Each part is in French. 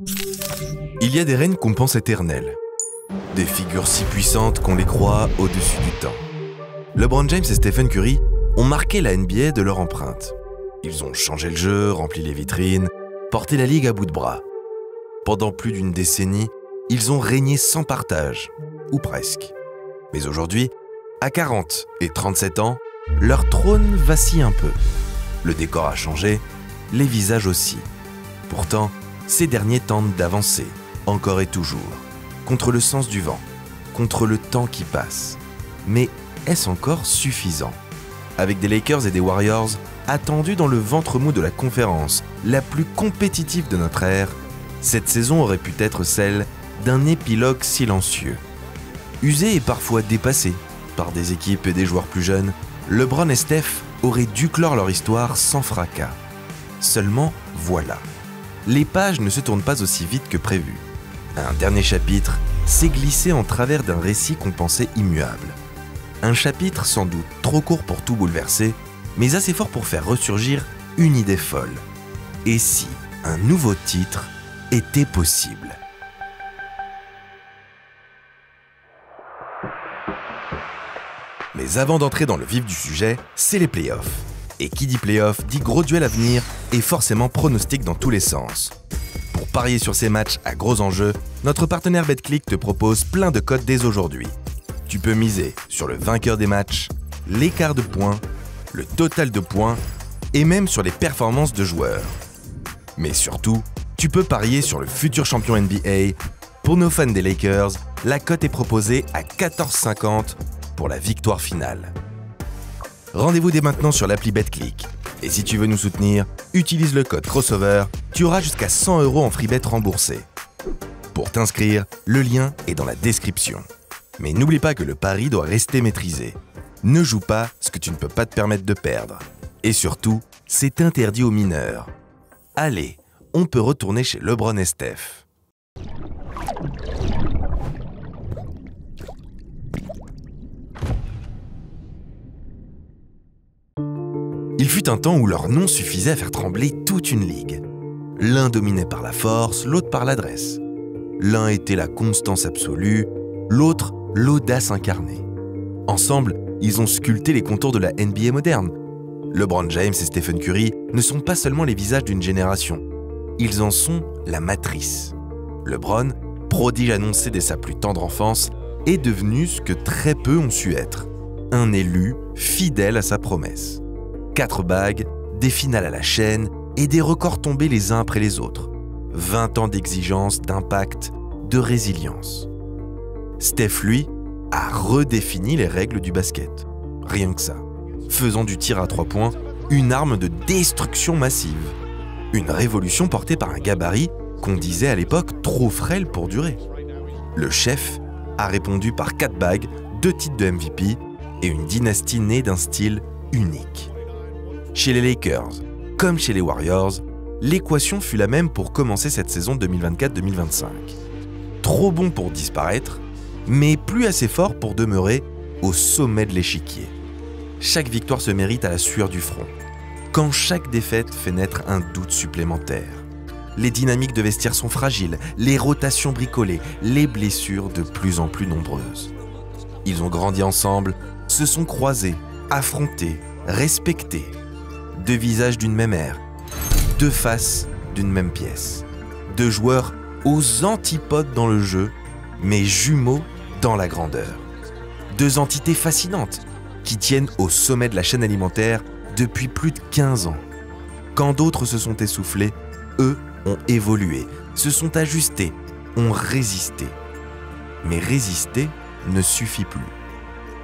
Il y a des reines qu'on pense éternelles, des figures si puissantes qu'on les croit au-dessus du temps. LeBron James et Stephen Curry ont marqué la NBA de leur empreinte. Ils ont changé le jeu, rempli les vitrines, porté la ligue à bout de bras. Pendant plus d'une décennie, ils ont régné sans partage, ou presque. Mais aujourd'hui, à 40 et 37 ans, leur trône vacille un peu. Le décor a changé, les visages aussi. Pourtant, ces derniers tentent d'avancer, encore et toujours, contre le sens du vent, contre le temps qui passe. Mais est-ce encore suffisant? Avec des Lakers et des Warriors attendus dans le ventre mou de la conférence, la plus compétitive de notre ère, cette saison aurait pu être celle d'un épilogue silencieux. Usé et parfois dépassé par des équipes et des joueurs plus jeunes, LeBron et Steph auraient dû clore leur histoire sans fracas. Seulement, voilà. Les pages ne se tournent pas aussi vite que prévu. Un dernier chapitre s'est glissé en travers d'un récit qu'on pensait immuable. Un chapitre sans doute trop court pour tout bouleverser, mais assez fort pour faire ressurgir une idée folle. Et si un nouveau titre était possible? Mais avant d'entrer dans le vif du sujet, c'est les playoffs. Et qui dit playoffs dit gros duel à venir et forcément pronostic dans tous les sens. Pour parier sur ces matchs à gros enjeux, notre partenaire Betclic te propose plein de codes dès aujourd'hui. Tu peux miser sur le vainqueur des matchs, l'écart de points, le total de points et même sur les performances de joueurs. Mais surtout, tu peux parier sur le futur champion NBA. Pour nos fans des Lakers, la cote est proposée à 14,50 pour la victoire finale. Rendez-vous dès maintenant sur l'appli Betclic. Et si tu veux nous soutenir, utilise le code crossover, tu auras jusqu'à 100 € en free bet remboursé. Pour t'inscrire, le lien est dans la description. Mais n'oublie pas que le pari doit rester maîtrisé. Ne joue pas ce que tu ne peux pas te permettre de perdre. Et surtout, c'est interdit aux mineurs. Allez, on peut retourner chez LeBron et Steph. Il fut un temps où leur nom suffisait à faire trembler toute une ligue. L'un dominait par la force, l'autre par l'adresse. L'un était la constance absolue, l'autre l'audace incarnée. Ensemble, ils ont sculpté les contours de la NBA moderne. LeBron James et Stephen Curry ne sont pas seulement les visages d'une génération, ils en sont la matrice. LeBron, prodige annoncé dès sa plus tendre enfance, est devenu ce que très peu ont su être, un élu fidèle à sa promesse. 4 bagues, des finales à la chaîne et des records tombés les uns après les autres. 20 ans d'exigence, d'impact, de résilience. Steph, lui, a redéfini les règles du basket. Rien que ça. Faisant du tir à 3 points une arme de destruction massive. Une révolution portée par un gabarit qu'on disait à l'époque trop frêle pour durer. Le chef a répondu par 4 bagues, 2 titres de MVP et une dynastie née d'un style unique. Chez les Lakers, comme chez les Warriors, l'équation fut la même pour commencer cette saison 2024-2025. Trop bon pour disparaître, mais plus assez fort pour demeurer au sommet de l'échiquier. Chaque victoire se mérite à la sueur du front, quand chaque défaite fait naître un doute supplémentaire. Les dynamiques de vestiaire sont fragiles, les rotations bricolées, les blessures de plus en plus nombreuses. Ils ont grandi ensemble, se sont croisés, affrontés, respectés. 2 visages d'une même ère, 2 faces d'une même pièce. 2 joueurs aux antipodes dans le jeu, mais jumeaux dans la grandeur. 2 entités fascinantes qui tiennent au sommet de la chaîne alimentaire depuis plus de 15 ans. Quand d'autres se sont essoufflés, eux ont évolué, se sont ajustés, ont résisté. Mais résister ne suffit plus.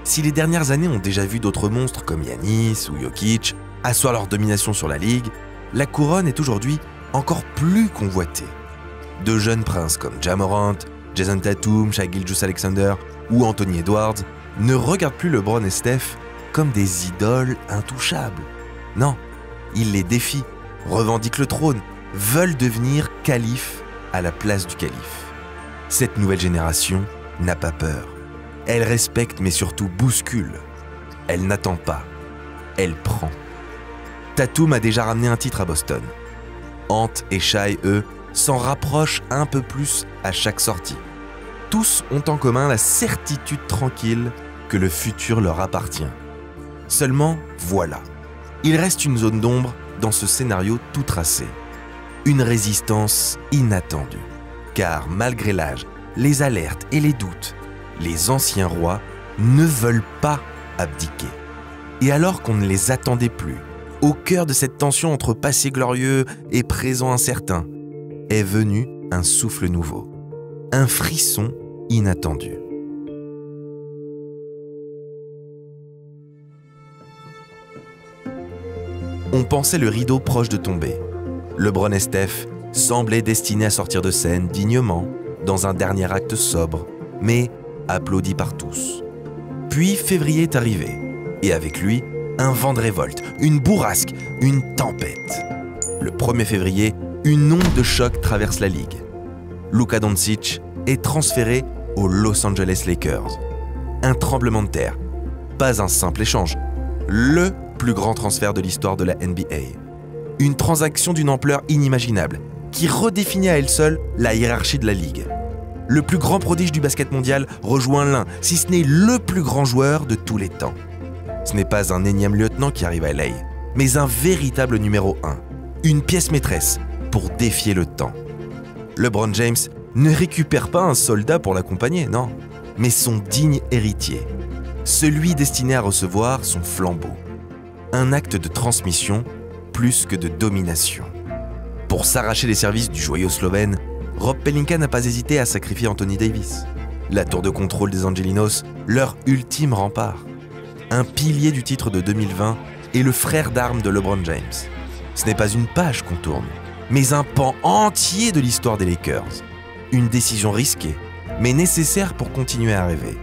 Si les dernières années ont déjà vu d'autres monstres comme Giannis ou Jokic asseoir leur domination sur la ligue, la couronne est aujourd'hui encore plus convoitée. 2 jeunes princes comme Ja Morant, Jason Tatum, Shai Gilgeous-Alexander ou Anthony Edwards ne regardent plus LeBron et Steph comme des idoles intouchables. Non, ils les défient, revendiquent le trône, veulent devenir calife à la place du calife. Cette nouvelle génération n'a pas peur. Elle respecte mais surtout bouscule. Elle n'attend pas, elle prend. Tatum a déjà ramené un titre à Boston. Ant et Shai, eux, s'en rapprochent un peu plus à chaque sortie. Tous ont en commun la certitude tranquille que le futur leur appartient. Seulement, voilà, il reste une zone d'ombre dans ce scénario tout tracé. Une résistance inattendue. Car malgré l'âge, les alertes et les doutes, les anciens rois ne veulent pas abdiquer. Et alors qu'on ne les attendait plus, au cœur de cette tension entre passé glorieux et présent incertain, est venu un souffle nouveau, un frisson inattendu. On pensait le rideau proche de tomber. LeBron et Steph semblaient destinés à sortir de scène dignement, dans un dernier acte sobre, mais applaudi par tous. Puis février est arrivé, et avec lui, un vent de révolte, une bourrasque, une tempête. Le 1er février, une onde de choc traverse la ligue. Luka Doncic est transféré aux Los Angeles Lakers. Un tremblement de terre, pas un simple échange, le plus grand transfert de l'histoire de la NBA. Une transaction d'une ampleur inimaginable, qui redéfinit à elle seule la hiérarchie de la ligue. Le plus grand prodige du basket mondial rejoint l'un, si ce n'est le plus grand joueur de tous les temps. Ce n'est pas un énième lieutenant qui arrive à LA, mais un véritable numéro 1, une pièce maîtresse pour défier le temps. LeBron James ne récupère pas un soldat pour l'accompagner, non, mais son digne héritier, celui destiné à recevoir son flambeau. Un acte de transmission plus que de domination. Pour s'arracher les services du joyau slovène, Rob Pelinka n'a pas hésité à sacrifier Anthony Davis, la tour de contrôle des Angelinos, leur ultime rempart. Un pilier du titre de 2020 et le frère d'armes de LeBron James. Ce n'est pas une page qu'on tourne, mais un pan entier de l'histoire des Lakers. Une décision risquée, mais nécessaire pour continuer à rêver.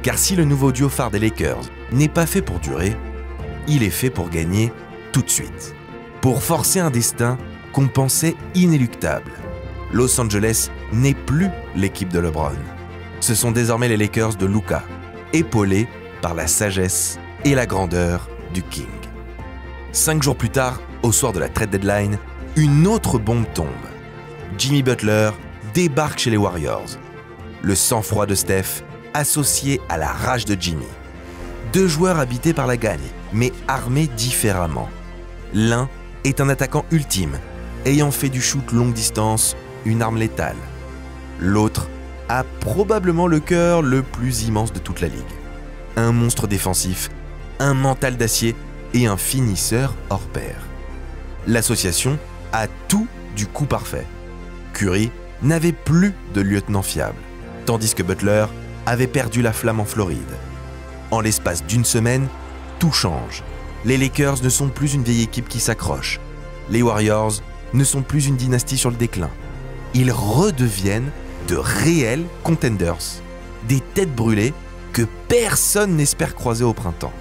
Car si le nouveau duo phare des Lakers n'est pas fait pour durer, il est fait pour gagner tout de suite. Pour forcer un destin qu'on pensait inéluctable. Los Angeles n'est plus l'équipe de LeBron. Ce sont désormais les Lakers de Luka, épaulés par la sagesse et la grandeur du King. 5 jours plus tard, au soir de la trade deadline, une autre bombe tombe. Jimmy Butler débarque chez les Warriors. Le sang-froid de Steph associé à la rage de Jimmy. 2 joueurs habités par la gagne, mais armés différemment. L'un est un attaquant ultime, ayant fait du shoot longue distance une arme létale. L'autre a probablement le cœur le plus immense de toute la ligue. Un monstre défensif, un mental d'acier et un finisseur hors pair. L'association a tout du coup parfait. Curry n'avait plus de lieutenant fiable, tandis que Butler avait perdu la flamme en Floride. En l'espace d'une semaine, tout change. Les Lakers ne sont plus une vieille équipe qui s'accroche. Les Warriors ne sont plus une dynastie sur le déclin. Ils redeviennent de réels contenders, des têtes brûlées que personne n'espère croiser au printemps.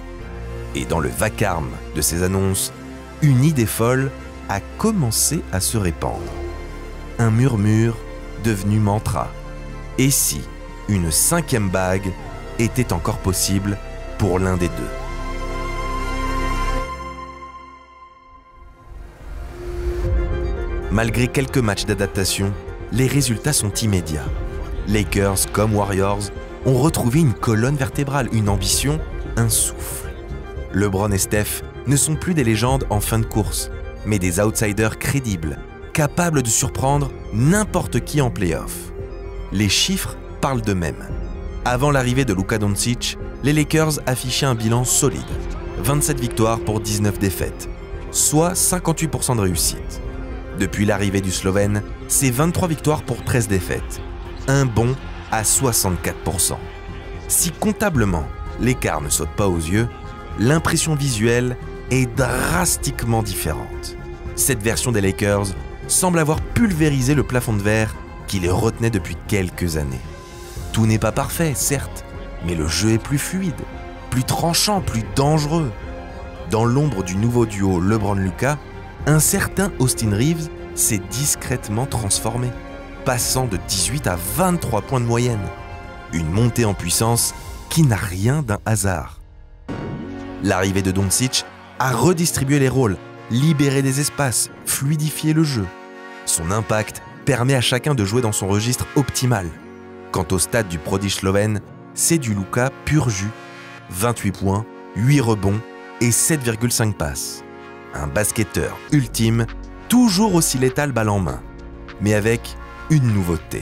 Et dans le vacarme de ces annonces, une idée folle a commencé à se répandre. Un murmure devenu mantra. Et si une 5e bague était encore possible pour l'un des deux? Malgré quelques matchs d'adaptation, les résultats sont immédiats. Lakers comme Warriors ont retrouvé une colonne vertébrale, une ambition, un souffle. LeBron et Steph ne sont plus des légendes en fin de course, mais des outsiders crédibles, capables de surprendre n'importe qui en play-off. Les chiffres parlent d'eux-mêmes. Avant l'arrivée de Luka Doncic, les Lakers affichaient un bilan solide. 27 victoires pour 19 défaites, soit 58% de réussite. Depuis l'arrivée du Slovène, c'est 23 victoires pour 13 défaites. Un bond à 64%. Si comptablement, l'écart ne saute pas aux yeux, l'impression visuelle est drastiquement différente. Cette version des Lakers semble avoir pulvérisé le plafond de verre qui les retenait depuis quelques années. Tout n'est pas parfait, certes, mais le jeu est plus fluide, plus tranchant, plus dangereux. Dans l'ombre du nouveau duo LeBron-Luka, un certain Austin Reeves s'est discrètement transformé, passant de 18 à 23 points de moyenne. Une montée en puissance qui n'a rien d'un hasard. L'arrivée de Doncic a redistribué les rôles, libéré des espaces, fluidifié le jeu. Son impact permet à chacun de jouer dans son registre optimal. Quant au stade du prodige slovène, c'est du Luka pur jus. 28 points, 8 rebonds et 7,5 passes. Un basketteur ultime, toujours aussi létal balle en main, mais avec une nouveauté.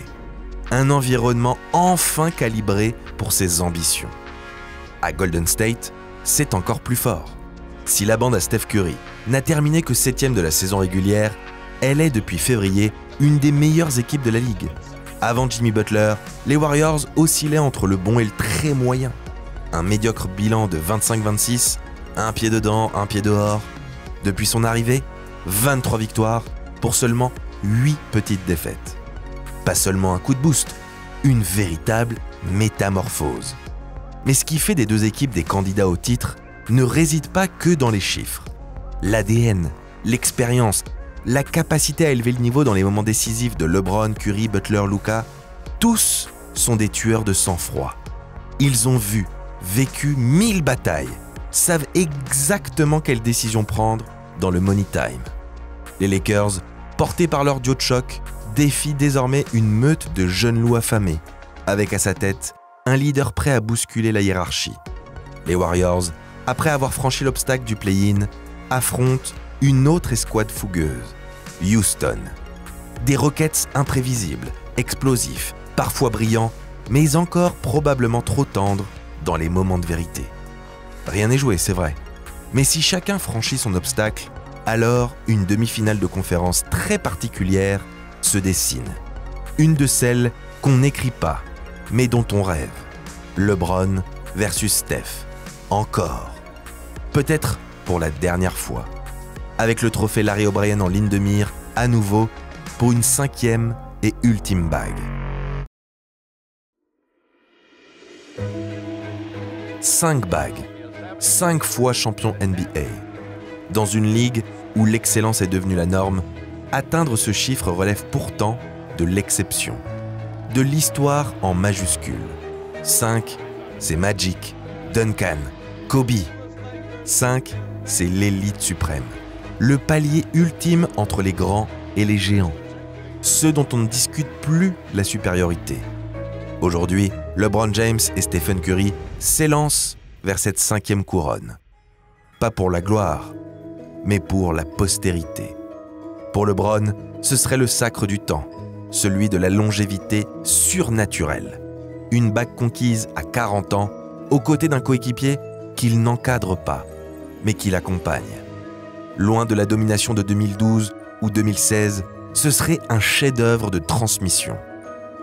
Un environnement enfin calibré pour ses ambitions. À Golden State, c'est encore plus fort. Si la bande à Steph Curry n'a terminé que 7e de la saison régulière, elle est depuis février une des meilleures équipes de la ligue. Avant Jimmy Butler, les Warriors oscillaient entre le bon et le très moyen. Un médiocre bilan de 25-26, un pied dedans, un pied dehors. Depuis son arrivée, 23 victoires pour seulement 8 petites défaites. Pas seulement un coup de boost, une véritable métamorphose. Mais ce qui fait des deux équipes des candidats au titre ne réside pas que dans les chiffres. L'ADN, l'expérience, la capacité à élever le niveau dans les moments décisifs de LeBron, Curry, Butler, Luka, tous sont des tueurs de sang-froid. Ils ont vécu 1000 batailles, savent exactement quelle décision prendre dans le money time. Les Lakers, portés par leur duo de choc, défient désormais une meute de jeunes loups affamés, avec à sa tête un leader prêt à bousculer la hiérarchie. Les Warriors, après avoir franchi l'obstacle du play-in, affrontent une autre escouade fougueuse, Houston. Des Rockets imprévisibles, explosifs, parfois brillants, mais encore probablement trop tendres dans les moments de vérité. Rien n'est joué, c'est vrai. Mais si chacun franchit son obstacle, alors une demi-finale de conférence très particulière se dessine. Une de celles qu'on n'écrit pas, mais dont on rêve. LeBron versus Steph. Encore. Peut-être pour la dernière fois. Avec le trophée Larry O'Brien en ligne de mire, à nouveau, pour une 5e et ultime bague. 5 bagues. 5 fois champion NBA. Dans une ligue où l'excellence est devenue la norme, atteindre ce chiffre relève pourtant de l'exception. De l'histoire en majuscule. 5, c'est Magic, Duncan, Kobe. 5, c'est l'élite suprême. Le palier ultime entre les grands et les géants. Ceux dont on ne discute plus la supériorité. Aujourd'hui, LeBron James et Stephen Curry s'élancent vers cette 5e couronne. Pas pour la gloire, mais pour la postérité. Pour LeBron, ce serait le sacre du temps, celui de la longévité surnaturelle. Une bague conquise à 40 ans, aux côtés d'un coéquipier qu'il n'encadre pas, mais qui l'accompagne. Loin de la domination de 2012 ou 2016, ce serait un chef-d'œuvre de transmission.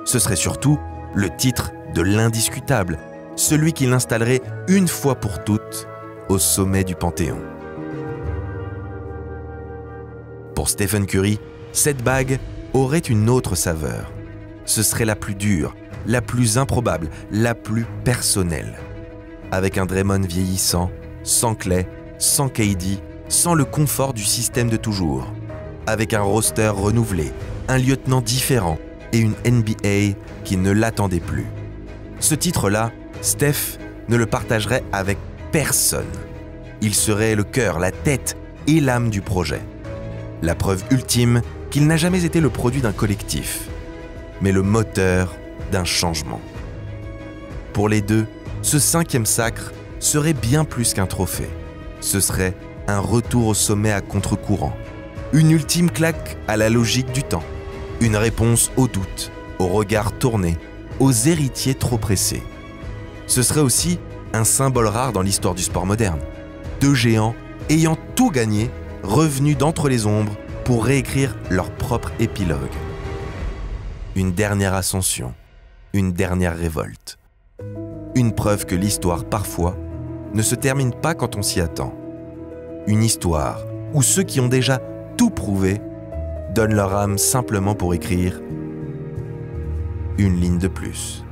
Ce serait surtout le titre de l'indiscutable, celui qui l'installerait une fois pour toutes au sommet du Panthéon. Pour Stephen Curry, cette bague aurait une autre saveur. Ce serait la plus dure, la plus improbable, la plus personnelle. Avec un Draymond vieillissant, sans Clay, sans KD, sans le confort du système de toujours. Avec un roster renouvelé, un lieutenant différent et une NBA qui ne l'attendait plus. Ce titre-là, Steph ne le partagerait avec personne. Il serait le cœur, la tête et l'âme du projet. La preuve ultime qu'il n'a jamais été le produit d'un collectif, mais le moteur d'un changement. Pour les deux, ce 5e sacre serait bien plus qu'un trophée. Ce serait un retour au sommet à contre-courant, une ultime claque à la logique du temps, une réponse aux doutes, aux regards tournés, aux héritiers trop pressés. Ce serait aussi un symbole rare dans l'histoire du sport moderne. 2 géants ayant tout gagné, revenus d'entre les ombres pour réécrire leur propre épilogue. Une dernière ascension, une dernière révolte. Une preuve que l'histoire, parfois, ne se termine pas quand on s'y attend. Une histoire où ceux qui ont déjà tout prouvé donnent leur âme simplement pour écrire une ligne de plus.